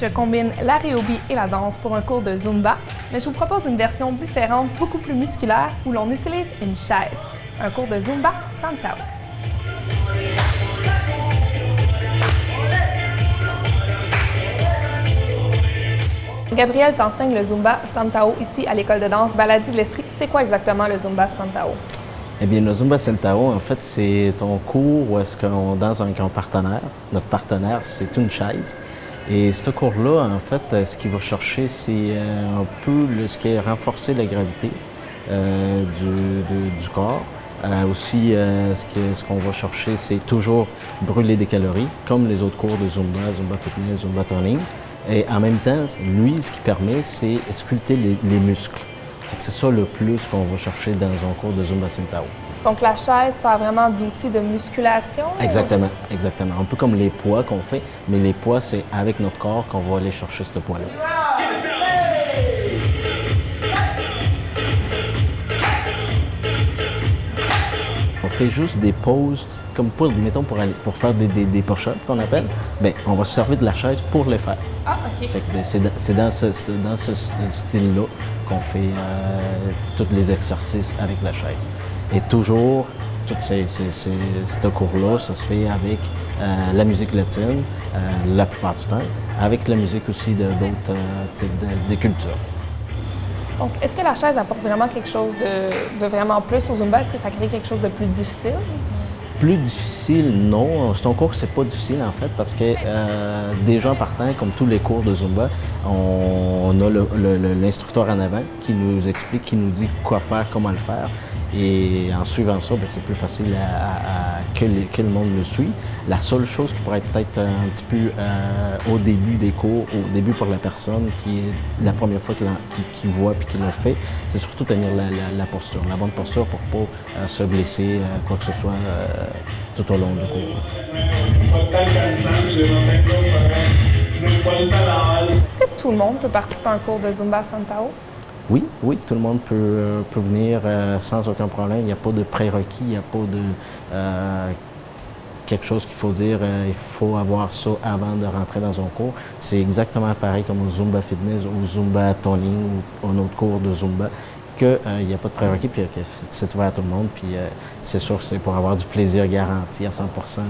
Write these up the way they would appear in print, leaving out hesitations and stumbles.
Je combine l'aérobie et la danse pour un cours de Zumba, mais je vous propose une version différente, beaucoup plus musculaire, où l'on utilise une chaise. Un cours de Zumba sans Tao. Gabrielle t'enseigne le Zumba Santao ici à l'école de danse Baladi de l'Estrie. C'est quoi exactement le Zumba Santao? Eh bien, le Zumba Santao, en fait, c'est un cours où est-ce qu'on danse avec un partenaire. Notre partenaire, c'est une chaise. Et ce cours-là, en fait, ce qu'il va chercher, c'est un peu ce qui est renforcer la gravité du corps. Aussi, ce qu'on va chercher, c'est toujours brûler des calories, comme les autres cours de Zumba, Zumba Fitness, Zumba Toning. Et en même temps, lui, ce qui permet, c'est sculpter les muscles. C'est ça le plus qu'on va chercher dans un cours de Zumba Santao. Donc la chaise sert vraiment d'outil de musculation? Exactement, exactement. Un peu comme les poids qu'on fait, mais les poids, c'est avec notre corps qu'on va aller chercher ce poids-là. On fait juste des pauses, comme mettons pour faire des push-ups qu'on appelle, bien, on va se servir de la chaise pour les faire. Ah, OK. C'est dans ce style-là qu'on fait tous les exercices avec la chaise. Et toujours, tout ce cours-là, ça se fait avec la musique latine, la plupart du temps, avec la musique aussi d'autres types de cultures. Donc, est-ce que la chaise apporte vraiment quelque chose de vraiment plus au Zumba? Est-ce que ça crée quelque chose de plus difficile? Plus difficile, non. C'est un cours, c'est pas difficile en fait, parce que déjà en partant, comme tous les cours de Zumba, on a l'instructeur en avant qui nous explique, qui nous dit quoi faire, comment le faire. Et en suivant ça, bien, c'est plus facile que le monde le suit. La seule chose qui pourrait être peut-être un petit peu au début des cours, au début pour la personne qui est la première fois qu'il voit puis qu'il le fait, c'est surtout tenir la posture, la bonne posture pour ne pas se blesser, quoi que ce soit, tout au long du cours. Est-ce que tout le monde peut participer à un cours de Zumba Santao? Oui, tout le monde peut venir sans aucun problème. Il n'y a pas de prérequis, il n'y a pas de quelque chose qu'il faut dire, il faut avoir ça avant de rentrer dans un cours. C'est exactement pareil comme au Zumba Fitness, au Zumba Toning ou un autre cours de Zumba, qu'il n'y a pas de prérequis, puis que c'est ouvert à tout le monde. Puis c'est sûr que c'est pour avoir du plaisir garanti à 100%.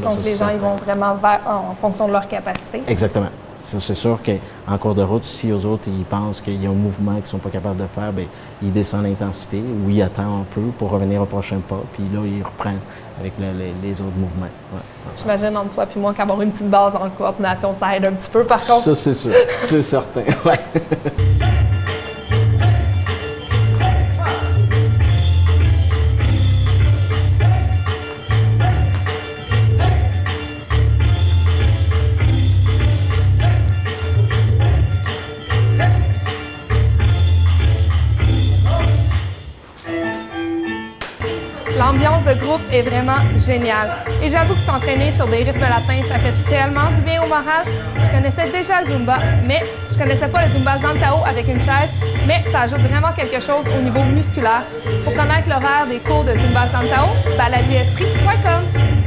Là, donc les gens ils vont vraiment en fonction de leur capacité? Exactement. C'est sûr qu'en cours de route, si aux autres ils pensent qu'il y a un mouvement qu'ils ne sont pas capables de faire, bien, ils descendent l'intensité ou ils attendent un peu pour revenir au prochain pas, puis là, ils reprennent avec les autres mouvements. Ouais. J'imagine entre toi et moi qu'avoir une petite base en coordination, ça aide un petit peu par contre. Ça, c'est sûr, c'est certain. Ouais. L'ambiance de groupe est vraiment géniale. Et j'avoue que s'entraîner sur des rythmes latins, ça fait tellement du bien au moral. Je connaissais déjà le Zumba, mais je connaissais pas le Zumba Santao avec une chaise, mais ça ajoute vraiment quelque chose au niveau musculaire. Pour connaître l'horaire des cours de Zumba Santao, baladiestrie.com.